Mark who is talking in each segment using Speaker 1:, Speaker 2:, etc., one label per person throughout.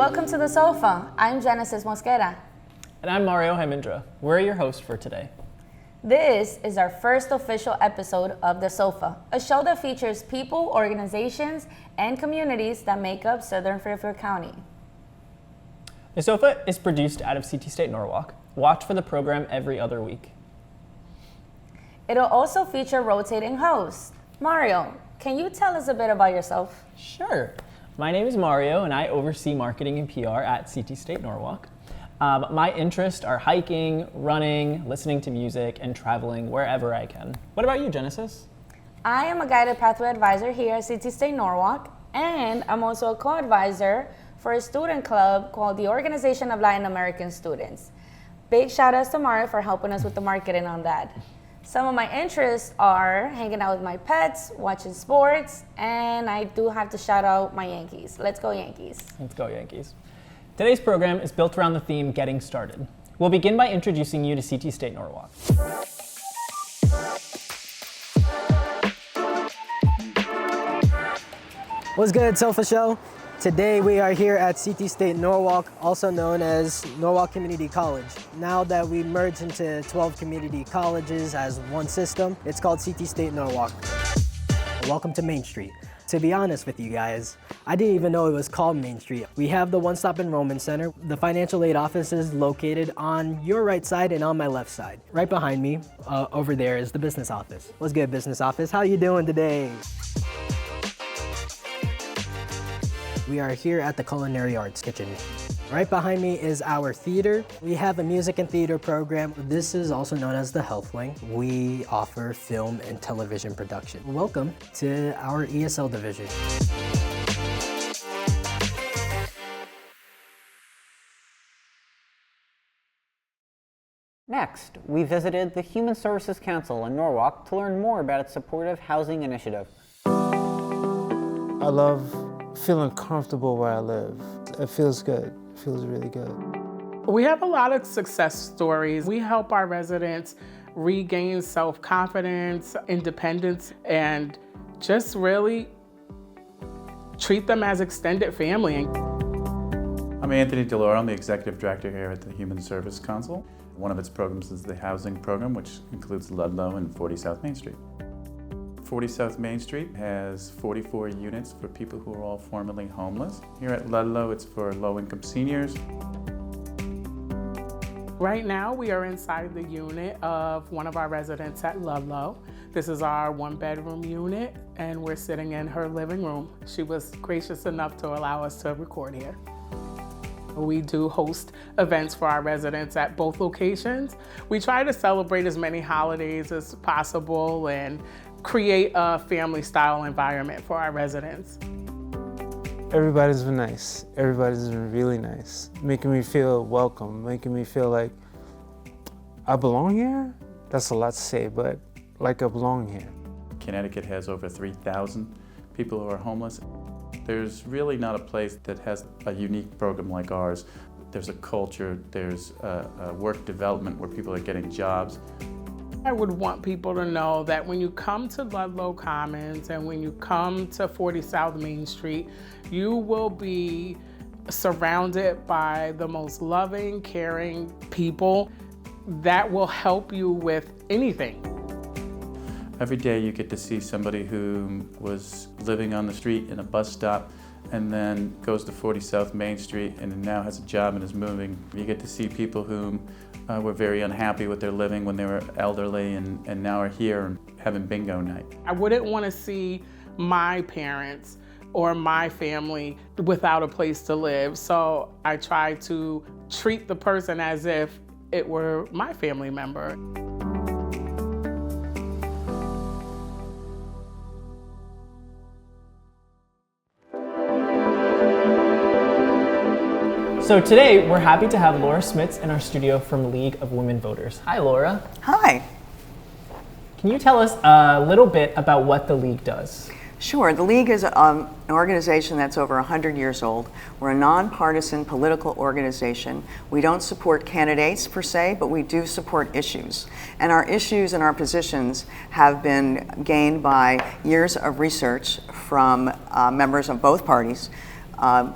Speaker 1: welcome to the SoFa. I'm Genesis Mosquera.
Speaker 2: And I'm Mario Hemindra. We're your hosts for today.
Speaker 1: This is our first official episode of the SoFa, a show that features people, organizations, and communities that make up Southern Fairfield County.
Speaker 2: The SoFa is produced out of CT State-Norwalk. Watch for the program every other week.
Speaker 1: It'll also feature rotating hosts. Mario, can you tell us a bit about yourself?
Speaker 2: Sure. My name is Mario, and I oversee marketing and PR at CT State-Norwalk. My interests are hiking, running, listening to music, and traveling wherever I can. What about you, Genesis?
Speaker 1: I am a guided pathway advisor here at CT State-Norwalk, and I'm also a co-advisor for a student club called the Organization of Latin American Students. Big shout outs to Mario for helping us with the marketing on that. Some of my interests are hanging out with my pets, watching sports, and I do have to shout out my Yankees. Let's go Yankees.
Speaker 2: Let's go Yankees. Today's program is built around the theme Getting Started. We'll begin by introducing you to CT State-Norwalk.
Speaker 3: What's good, SoFa Show? Today we are here at CT State-Norwalk, also known as Norwalk Community College. Now that we merged into 12 community colleges as one system, it's called CT State-Norwalk. Welcome to Main Street. To be honest with you guys, I didn't even know it was called Main Street. We have the One-Stop Enrollment Center. The financial aid office is located on your right side and on my left side. Right behind me, over there is the business office. What's good, business office? How you doing today? We are here at the Culinary Arts Kitchen. Right behind me is our theater. We have a music and theater program. This is also known as the Health Wing. We offer film and television production. Welcome to our ESL division.
Speaker 4: Next, we visited the Human Services Council in Norwalk to learn more about its supportive housing initiative.
Speaker 5: I love feeling comfortable where I live. It feels good. It feels really good.
Speaker 6: We have a lot of success stories. We help our residents regain self-confidence, independence, and just really treat them as extended family.
Speaker 7: I'm Anthony DeLauro. I'm the Executive Director here at the Human Service Council. One of its programs is the housing program, which includes Ludlow and 40 South Main Street. 40 South Main Street has 44 units for people who are all formerly homeless. Here at Ludlow, it's for low-income seniors.
Speaker 6: Right now, we are inside the unit of one of our residents at Ludlow. This is our one-bedroom unit, and we're sitting in her living room. She was gracious enough to allow us to record here. We do host events for our residents at both locations. We try to celebrate as many holidays as possible and create a family-style environment for our residents.
Speaker 5: Everybody's been nice. Everybody's been really nice, making me feel welcome, making me feel like I belong here. That's a lot to say, but like I belong here.
Speaker 7: Connecticut has over 3,000 people who are homeless. There's really not a place that has a unique program like ours. There's a culture, there's a work development where people are getting jobs.
Speaker 6: I would want people to know that when you come to Ludlow Commons and when you come to 40 South Main Street, you will be surrounded by the most loving, caring people that will help you with anything.
Speaker 7: Every day you get to see somebody who was living on the street in a bus stop and then goes to 40 South Main Street and now has a job and is moving. You get to see people who were very unhappy with their living when they were elderly and now are here and having bingo night.
Speaker 6: I wouldn't want to see my parents or my family without a place to live, so I try to treat the person as if it were my family member.
Speaker 2: So today, we're happy to have Laura Smits in our studio from League of Women Voters. Hi, Laura.
Speaker 8: Hi.
Speaker 2: Can you tell us a little bit about what the League does?
Speaker 8: Sure. The League is an organization that's over 100 years old. We're a nonpartisan political organization. We don't support candidates per se, but we do support issues. And our issues and our positions have been gained by years of research from members of both parties.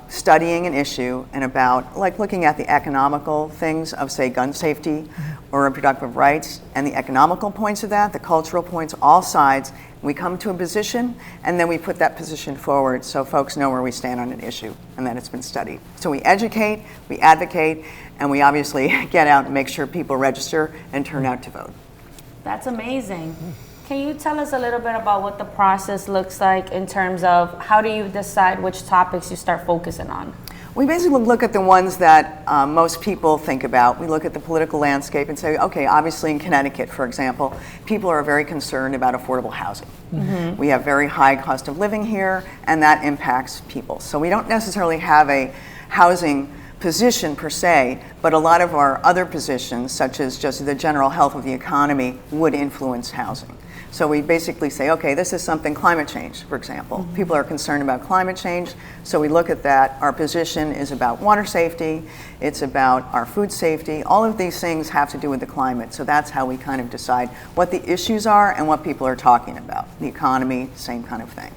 Speaker 8: studying an issue and about like looking at the economical things of, say, gun safety or reproductive rights, and the economical points of that, the cultural points, all sides. We come to a position, and then we put that position forward so folks know where we stand on an issue and that it's been studied. So we educate, we advocate, and we obviously get out and make sure people register and turn out to vote.
Speaker 1: That's amazing. Can you tell us a little bit about what the process looks like in terms of how do you decide which topics you start focusing on?
Speaker 8: We basically look at the ones that most people think about. We look at the political landscape and say, okay, obviously in Connecticut, for example, people are very concerned about affordable housing. Mm-hmm. We have very high cost of living here, and that impacts people. So we don't necessarily have a housing position per se, but a lot of our other positions, such as just the general health of the economy, would influence housing. So we basically say, okay, this is something, climate change, for example. Mm-hmm. People are concerned about climate change, so we look at that. Our position is about water safety, it's about our food safety. All of these things have to do with the climate, so that's how we kind of decide what the issues are and what people are talking about. The economy, same kind of thing.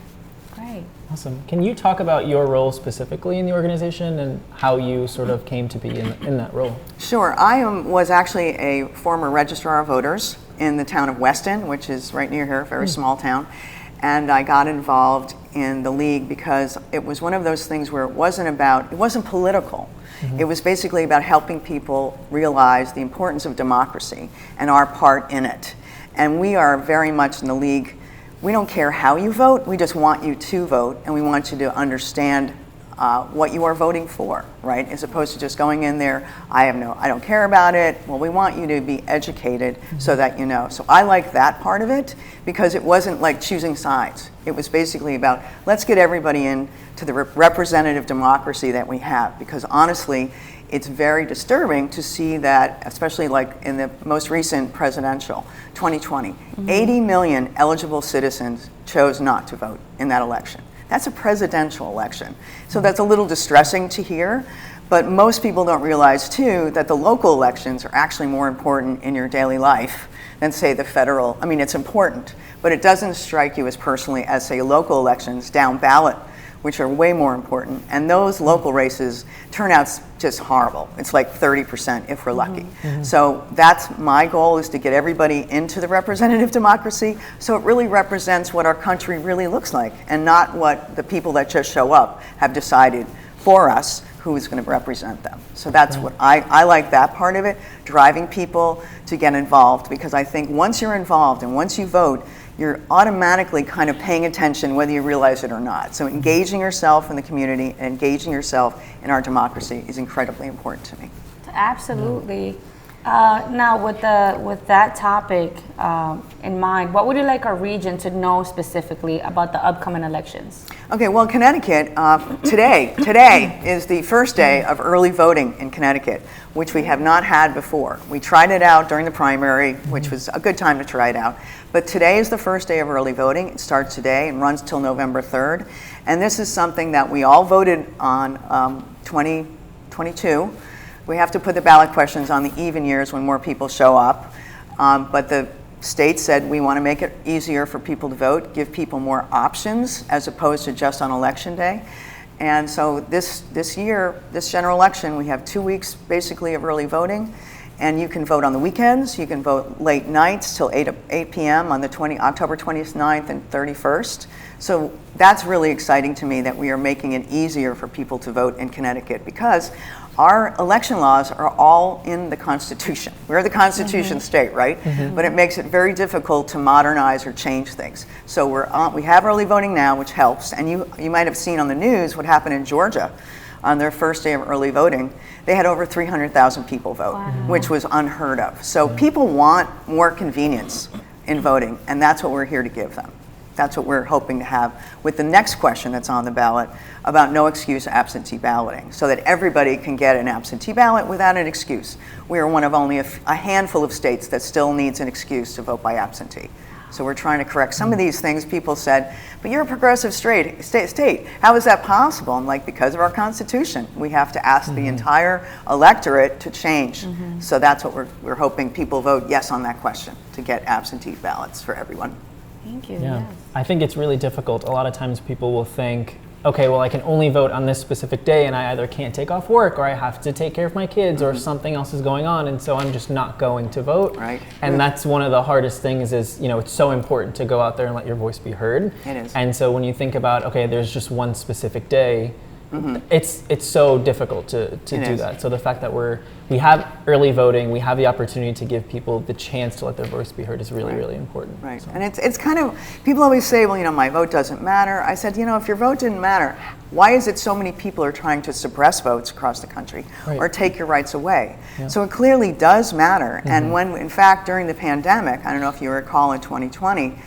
Speaker 1: Great.
Speaker 2: Awesome. Can you talk about your role specifically in the organization and how you sort of came to be in that role?
Speaker 8: Sure. I was actually a former registrar of voters in the town of Weston, which is right near here, a very small town. And I got involved in the league because it was one of those things where it wasn't political. Mm-hmm. It was basically about helping people realize the importance of democracy and our part in it. And we are very much in the league. We don't care how you vote, we just want you to vote, and we want you to understand what you are voting for, right? As opposed to just going in there, I don't care about it. Well, we want you to be educated so that you know. So I like that part of it because it wasn't like choosing sides. It was basically about, let's get everybody in to the representative democracy that we have, because honestly, it's very disturbing to see that, especially like in the most recent presidential, 2020, 80 million eligible citizens chose not to vote in that election. That's a presidential election. So that's a little distressing to hear, but most people don't realize too that the local elections are actually more important in your daily life than say the federal. I mean, it's important, but it doesn't strike you as personally as say local elections down ballot, which are way more important. And those local races turnout's just horrible. It's like 30% if we're lucky. Mm-hmm. So that's my goal, is to get everybody into the representative democracy so it really represents what our country really looks like and not what the people that just show up have decided for us who is going to represent them. So that's what I like, that part of it, driving people to get involved, because I think once you're involved and once you vote, you're automatically kind of paying attention whether you realize it or not. So engaging yourself in the community and engaging yourself in our democracy is incredibly important to me.
Speaker 1: Absolutely. Now with that topic in mind, what would you like our region to know specifically about the upcoming elections?
Speaker 8: Okay, well, Connecticut, today is the first day of early voting in Connecticut, which we have not had before. We tried it out during the primary, which was a good time to try it out. But today is the first day of early voting. It starts today and runs till November 3rd. And this is something that we all voted on 2022. We have to put the ballot questions on the even years when more people show up. But the state said we want to make it easier for people to vote, give people more options as opposed to just on election day. And so this year, this general election, we have 2 weeks basically of early voting. And you can vote on the weekends, you can vote late nights till 8 p.m. on the October 29th and 31st. So that's really exciting to me that we are making it easier for people to vote in Connecticut, because our election laws are all in the Constitution. We're the Constitution state, right? Mm-hmm. But it makes it very difficult to modernize or change things. So we have early voting now, which helps. And you might have seen on the news what happened in Georgia on their first day of early voting. They had over 300,000 people vote, which was unheard of. So people want more convenience in voting, and that's what we're here to give them. That's what we're hoping to have with the next question that's on the ballot about no excuse absentee balloting, so that everybody can get an absentee ballot without an excuse. We are one of only a handful of states that still needs an excuse to vote by absentee. So we're trying to correct some of these things. People said, but you're a progressive state. How is that possible? I'm like, because of our Constitution. We have to ask the entire electorate to change. So that's what we're hoping people vote yes on that question, to get absentee ballots for everyone.
Speaker 1: Thank you.
Speaker 2: Yeah.
Speaker 1: Yes.
Speaker 2: I think it's really difficult. A lot of times people will think okay, well, I can only vote on this specific day, and I either can't take off work, or I have to take care of my kids, or something else is going on, and so I'm just not going to vote.
Speaker 8: Right.
Speaker 2: And that's one of the hardest things is, it's so important to go out there and let your voice be heard.
Speaker 8: It is.
Speaker 2: And so when you think about, okay, there's just one specific day, it's so difficult to do that. So the fact that we have early voting, we have the opportunity to give people the chance to let their voice be heard is really, really important.
Speaker 8: Right.
Speaker 2: So.
Speaker 8: And it's kind of, people always say, well, my vote doesn't matter. I said, if your vote didn't matter, why is it so many people are trying to suppress votes across the country or take your rights away? Yeah. So it clearly does matter. And when, in fact, during the pandemic, I don't know if you recall in 2020,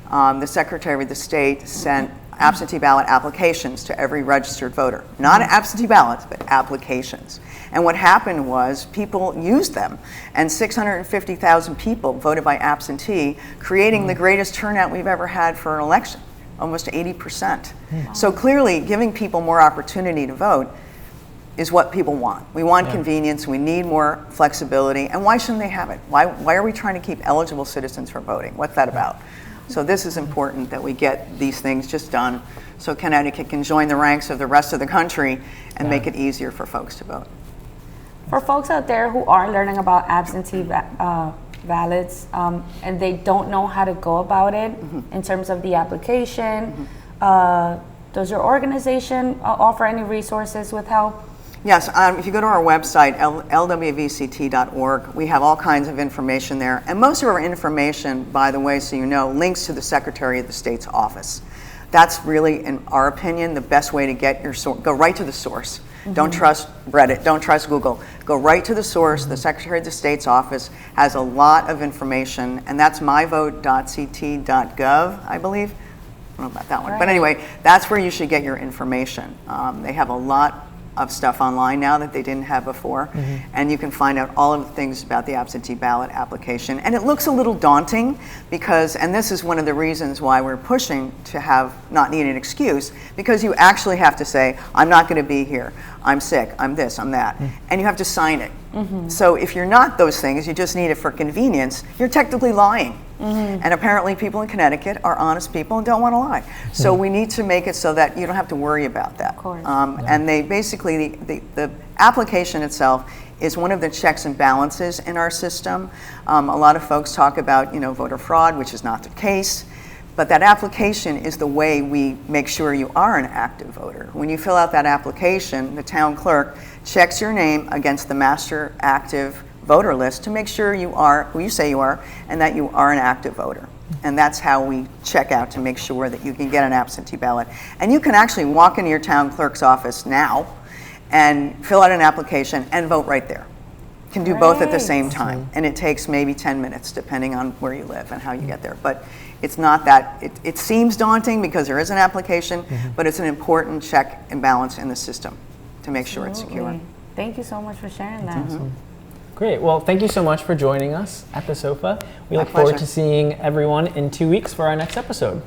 Speaker 8: the Secretary of the State sent absentee ballot applications to every registered voter. Not absentee ballots, but applications. And what happened was people used them, and 650,000 people voted by absentee, creating the greatest turnout we've ever had for an election, almost 80%. So clearly, giving people more opportunity to vote is what people want. We want convenience, we need more flexibility, and why shouldn't they have it? Why are we trying to keep eligible citizens from voting? What's that about? So this is important that we get these things just done so Connecticut can join the ranks of the rest of the country and make it easier for folks to vote.
Speaker 1: For folks out there who are learning about absentee ballots and they don't know how to go about it in terms of the application, does your organization offer any resources with help?
Speaker 8: Yes, if you go to our website, lwvct.org, we have all kinds of information there. And most of our information, by the way, so you know, links to the Secretary of the State's office. That's really, in our opinion, the best way to get your source. Go right to the source. Don't trust Reddit, don't trust Google. Go right to the source. The Secretary of the State's office has a lot of information, and that's myvote.ct.gov, I believe. I don't know about that one. But anyway, that's where you should get your information. They have a lot of stuff online now that they didn't have before, and you can find out all of the things about the absentee ballot application. And it looks a little daunting because, and this is one of the reasons why we're pushing to have not need an excuse, because you actually have to say, I'm not going to be here, I'm sick, I'm this, I'm that, and you have to sign it. So if you're not those things, you just need it for convenience, you're technically lying. And apparently people in Connecticut are honest people and don't want to lie. So we need to make it so that you don't have to worry about that.
Speaker 1: Of course.
Speaker 8: And they basically, the application itself is one of the checks and balances in our system. A lot of folks talk about, voter fraud, which is not the case. But that application is the way we make sure you are an active voter. When you fill out that application, the town clerk checks your name against the master active voter list to make sure you are who you say you are and that you are an active voter. And that's how we check out to make sure that you can get an absentee ballot. And you can actually walk into your town clerk's office now and fill out an application and vote right there. You can do both at the same time. And it takes maybe 10 minutes depending on where you live and how you get there. But it's not that, it seems daunting because there is an application, but it's an important check and balance in the system to make sure it's secure.
Speaker 1: Thank you so much for sharing that.
Speaker 2: Great. Well, thank you so much for joining us at the SoFa. We look forward to seeing everyone in 2 weeks for our next episode.